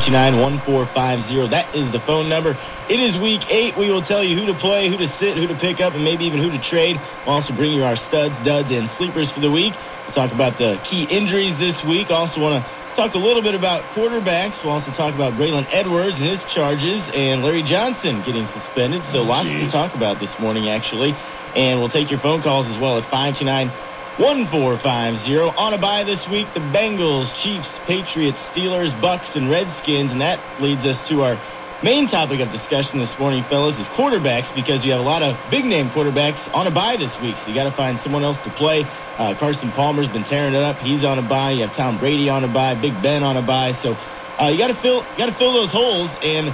529-1450. That is the phone number. It is week 8. We will tell you who to play, who to sit, who to pick up, and maybe even who to trade. We'll also bring you our studs, duds, and sleepers for the week. We'll talk about the key injuries this week. Also want to talk a little bit about quarterbacks. We'll also talk about Braylon Edwards and his charges and Larry Johnson getting suspended. So lots to talk about this morning, actually. And we'll take your phone calls as well at 529-1450. On a bye this week, the Bengals, Chiefs, Patriots, Steelers, Bucks, and Redskins. And that leads us to our main topic of discussion this morning, fellas, is quarterbacks, because you have a lot of big-name quarterbacks on a bye this week. So you got to find someone else to play. Carson Palmer's been tearing it up. He's on a bye. You have Tom Brady on a bye. Big Ben on a bye. So you got to fill those holes. And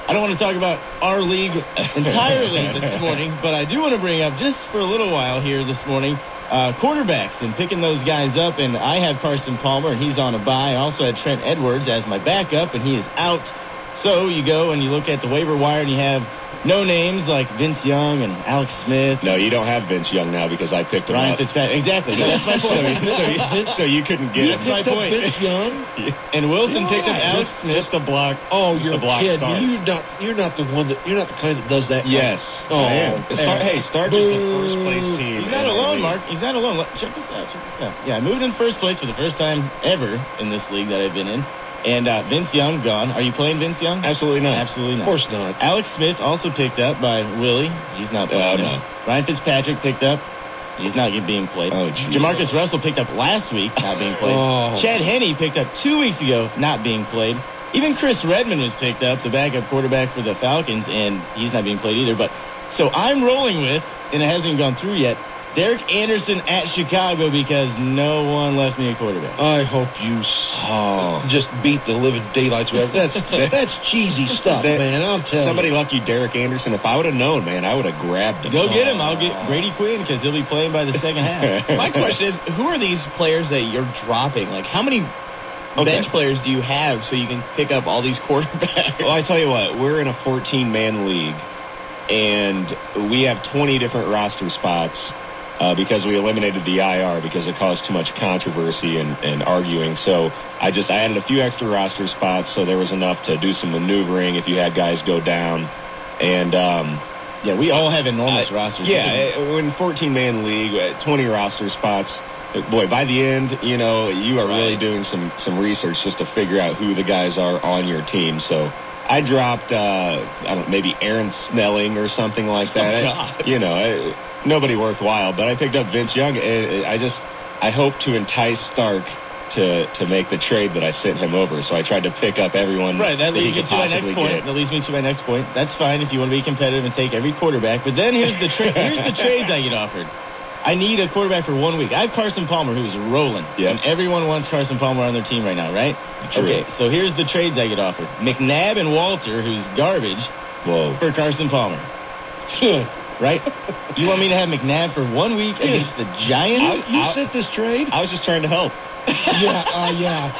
I don't want to talk about our league entirely this morning, but I do want to bring up, just for a little while here this morning, quarterbacks and picking those guys up. And I have Carson Palmer, and he's on a bye. I also had Trent Edwards as my backup, and he is out. So you go and you look at the waiver wire, and you have no names like Vince Young and Alex Smith. No, you don't have Vince Young now because I picked him Ryan up. Fitzpatrick. Exactly. So that's my point. So you couldn't get him. That's my point. Vince Young? And Wilson picked up Alex Smith. Just a block. Oh, just you're a block kidding. start. You're not the kind that does that. Yes. Oh, I am. Hey, Stark is the first place team. He's not alone, Mark. He's not alone. Check this out. Yeah, I moved in first place for the first time ever in this league that I've been in. And Vince Young gone. Are you playing Vince Young? Absolutely not. Absolutely not. Of course not. Alex Smith also picked up by Willie. He's not playing. No. Ryan Fitzpatrick picked up. He's not being played. Oh, geez. Jamarcus Russell picked up last week, not being played. Chad Henne picked up 2 weeks ago, not being played. Even Chris Redmond was picked up, the backup quarterback for the Falcons, and he's not being played either. But so I'm rolling with, and it hasn't even gone through yet, Derek Anderson at Chicago, because no one left me a quarterback. I hope you just beat the living daylights with that's cheesy stuff, man. I'll tell Somebody you. left you Derek Anderson. If I would have known, man, I would have grabbed him. Go get him. I'll get Brady Quinn, because he'll be playing by the second half. My question is, who are these players that you're dropping? Like, how many bench players do you have so you can pick up all these quarterbacks? Well, I tell you what, we're in a 14-man league, and we have 20 different roster spots. Because we eliminated the IR because it caused too much controversy and arguing. So I added a few extra roster spots, so there was enough to do some maneuvering if you had guys go down. And yeah, we all have enormous rosters. Yeah, in 14-man league, 20 roster spots. Boy, by the end, you are really doing some research just to figure out who the guys are on your team. So I dropped, maybe Aaron Snelling or something like that. Nobody worthwhile, but I picked up Vince Young. I hope to entice Stark to make the trade that I sent him over. So I tried to pick up everyone. Right, that leads me to my next point. Get. That leads me to my next point. That's fine if you want to be competitive and take every quarterback. But then here's the trades I get offered. I need a quarterback for 1 week. I have Carson Palmer, who's rolling. Yep. And everyone wants Carson Palmer on their team right now, right? True. Okay, so here's the trades I get offered. McNabb and Walter, who's garbage, for Carson Palmer. Right? You want me to have McNabb for 1 week against the Giants? You sent this trade? I was just trying to help. Yeah.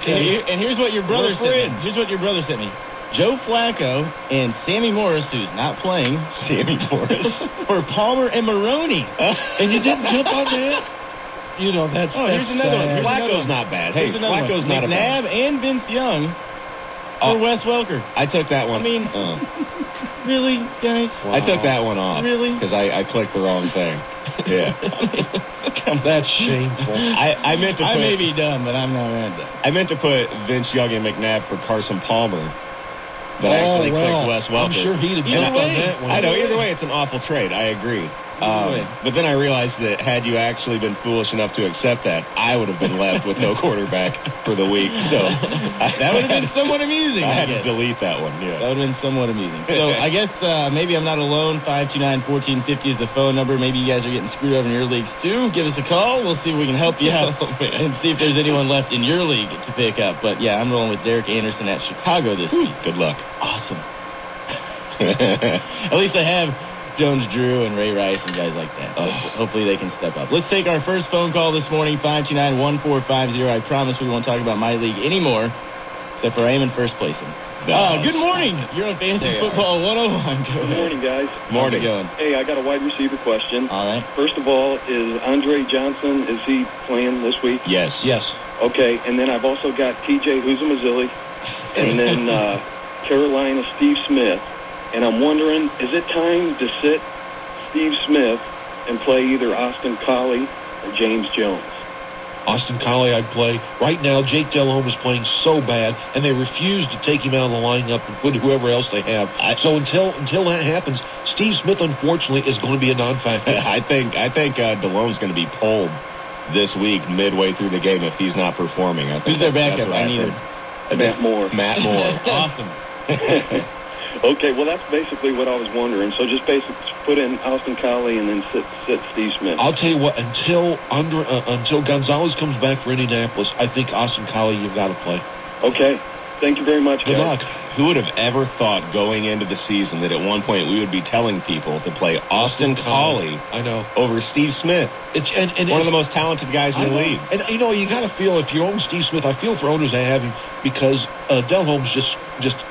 Okay. And here's what your brother sent me. friends. Here's what your brother sent me. Joe Flacco and Sammy Morris, who's not playing. Sammy Morris. For Palmer and Maroney. And you didn't jump on that? That's here's another one. sad. Flacco's not bad. Hey, Flacco's not a McNabb bad. and Vince Young for Wes Welker. I took that one. I mean, really, guys? Wow. I took that one off. Really? Because I clicked the wrong thing. Yeah. That's shameful. I meant to put... I may be dumb, but I'm not mad dumb. I meant to put Vince Young and McNabb for Carson Palmer. But I actually clicked Wes Welker. I'm sure he'd have jumped on that one. I know. Either way, it's an awful trade. I agree. But then I realized that had you actually been foolish enough to accept that, I would have been left with no quarterback for the week. So that would have been somewhat amusing. I had to delete that one. Yeah, that would have been somewhat amusing. So I guess maybe I'm not alone. 529-1450 is the phone number. Maybe you guys are getting screwed over in your leagues too. Give us a call. We'll see if we can help you out and see if there's anyone left in your league to pick up. But yeah, I'm rolling with Derek Anderson at Chicago this week. Good luck. Awesome. At least I have Jones Drew and Ray Rice and guys like that. Hopefully they can step up. Let's take our first phone call this morning, 529-1450. I promise we won't talk about my league anymore, except for I am in first place. Good morning. You're on Fantasy Football 101. Good morning, guys. Morning. Going. Hey, I got a wide receiver question. All right. First of all, is Andre Johnson, is he playing this week? Yes. Yes. Okay, and then I've also got TJ Huzamazzili. And then Carolina, Steve Smith. And I'm wondering, is it time to sit Steve Smith and play either Austin Collie or James Jones? Austin Collie I'd play. Right now, Jake Delhomme is playing so bad, and they refuse to take him out of the lineup and put whoever else they have. So until that happens, Steve Smith, unfortunately, is going to be a non-factor. I think Delhomme's going to be pulled this week midway through the game if he's not performing. I think Who's their backup? that's what I I've need heard. him. Matt Moore. Matt Moore. Awesome. Okay, well, that's basically what I was wondering. So just basically put in Austin Collie and then sit Steve Smith. I'll tell you what, until Gonzalez comes back for Indianapolis, I think Austin Collie you've got to play. Okay. Thank you very much, Good guys. luck. Who would have ever thought going into the season that at one point we would be telling people to play Austin Collie I know. over Steve Smith? It's One of the most talented guys in the league. And you got to feel, if you own Steve Smith, I feel for owners that have him, because Delhomme's just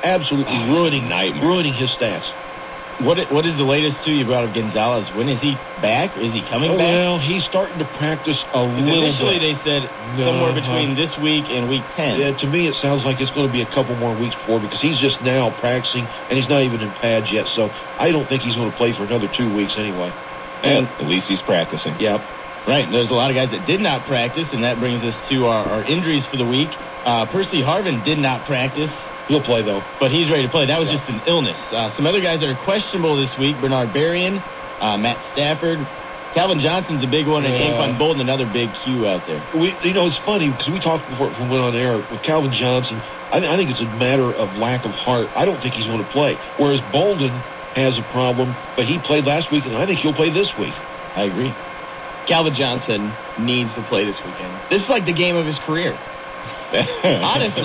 absolutely ruining his stats. What is the latest, too, you brought up Gonzalez? When is he back? Is he coming back? Well, he's starting to practice a little Initially, bit. they said somewhere between this week and week 10. Yeah, to me, it sounds like it's going to be a couple more weeks before, because he's just now practicing, and he's not even in pads yet. So I don't think he's going to play for another 2 weeks anyway. And at least he's practicing. Yep. Right. There's a lot of guys that did not practice, and that brings us to our injuries for the week. Percy Harvin did not practice. He'll play, though. But he's ready to play. That was just an illness. Some other guys that are questionable this week, Bernard Berrien, Matt Stafford. Calvin Johnson's a big one, and Anquan Bolden, another big Q out there. It's funny, because we talked before we went on air with Calvin Johnson. I think it's a matter of lack of heart. I don't think he's going to play. Whereas Bolden has a problem, but he played last week, and I think he'll play this week. I agree. Calvin Johnson needs to play this weekend. This is like the game of his career. Honestly.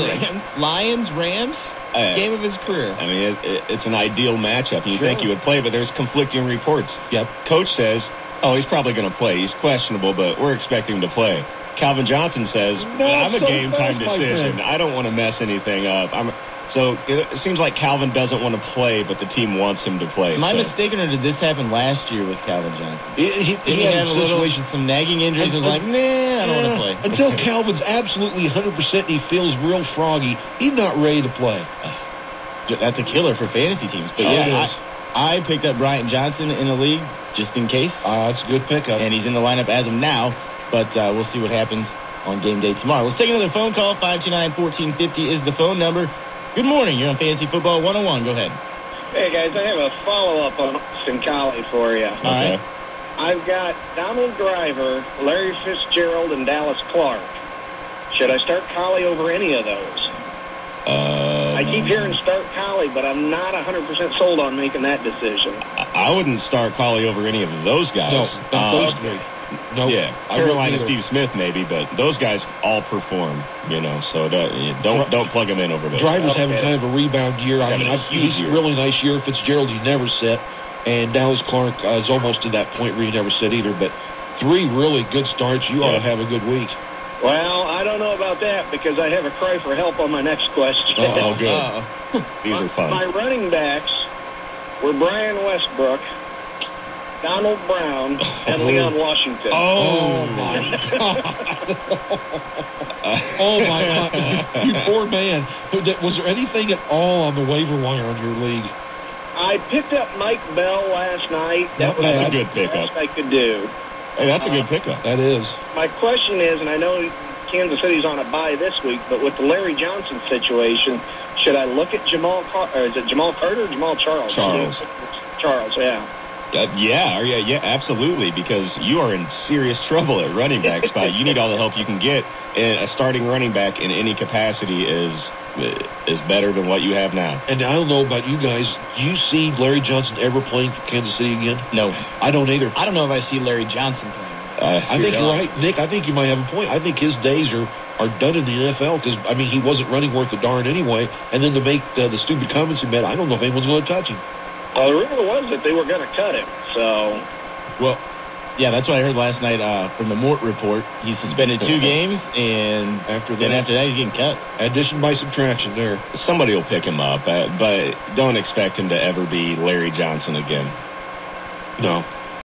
Lions, Rams, game of his career. I mean, it's an ideal matchup. You think he would play, but there's conflicting reports. Yep. Coach says, he's probably going to play. He's questionable, but we're expecting him to play. Calvin Johnson says, I'm a game-time decision. I don't want to mess anything up. So it seems like Calvin doesn't want to play, but the team wants him to play. Am I mistaken, or did this happen last year with Calvin Johnson? He had some nagging injuries. And was like, I don't want to play. Until Calvin's absolutely 100% and he feels real froggy, he's not ready to play. That's a killer for fantasy teams. But I picked up Bryant Johnson in the league just in case. That's a good pickup. And he's in the lineup as of now, but we'll see what happens on game day tomorrow. Let's take another phone call. 529-1450 is the phone number. Good morning. You're on Fantasy Football 101. Go ahead. Hey, guys, I have a follow-up on Austin Collie for you. All right. I've got Donald Driver, Larry Fitzgerald, and Dallas Clark. Should I start Collie over any of those? I keep hearing start Collie, but I'm not 100% sold on making that decision. I wouldn't start Collie over any of those guys. No, not those three. No, yeah, Carolina, Steve Smith maybe, but those guys all perform, so don't plug them in over those. Driver's having kind of a rebound year. He's year. a really nice year. Fitzgerald, he never sit, and Dallas Clark is almost to that point where he never sit either. But 3 really good starts. You ought to have a good week. Well, I don't know about that because I have a cry for help on my next question. Oh, good. These are fun. My running backs were Brian Westbrook, Donald Brown, and Leon Washington. Oh, my God. Oh, my God. You poor man. Was there anything at all on the waiver wire on your league? I picked up Mike Bell last night. That's a good pickup. Best I could do. Hey, that's a good pickup. That is. My question is, and I know Kansas City's on a bye this week, but with the Larry Johnson situation, should I look at Jamal is it Jamal Carter or Jamal Charles? Charles, yeah. Yeah, absolutely, because you are in serious trouble at running back spot. You need all the help you can get, and a starting running back in any capacity is better than what you have now. And I don't know about you guys. Do you see Larry Johnson ever playing for Kansas City again? No. I don't either. I don't know if I see Larry Johnson playing. I think you're right, Nick. I think you might have a point. I think his days are done in the NFL because, he wasn't running worth a darn anyway. And then to make the stupid comments he made, I don't know if anyone's going to touch him. Well, the rumor was that they were going to cut him, so... Well, yeah, that's what I heard last night from the Mort report. He's suspended 2 games, and after that, he's getting cut. Addition by subtraction there. Somebody will pick him up, but don't expect him to ever be Larry Johnson again. No.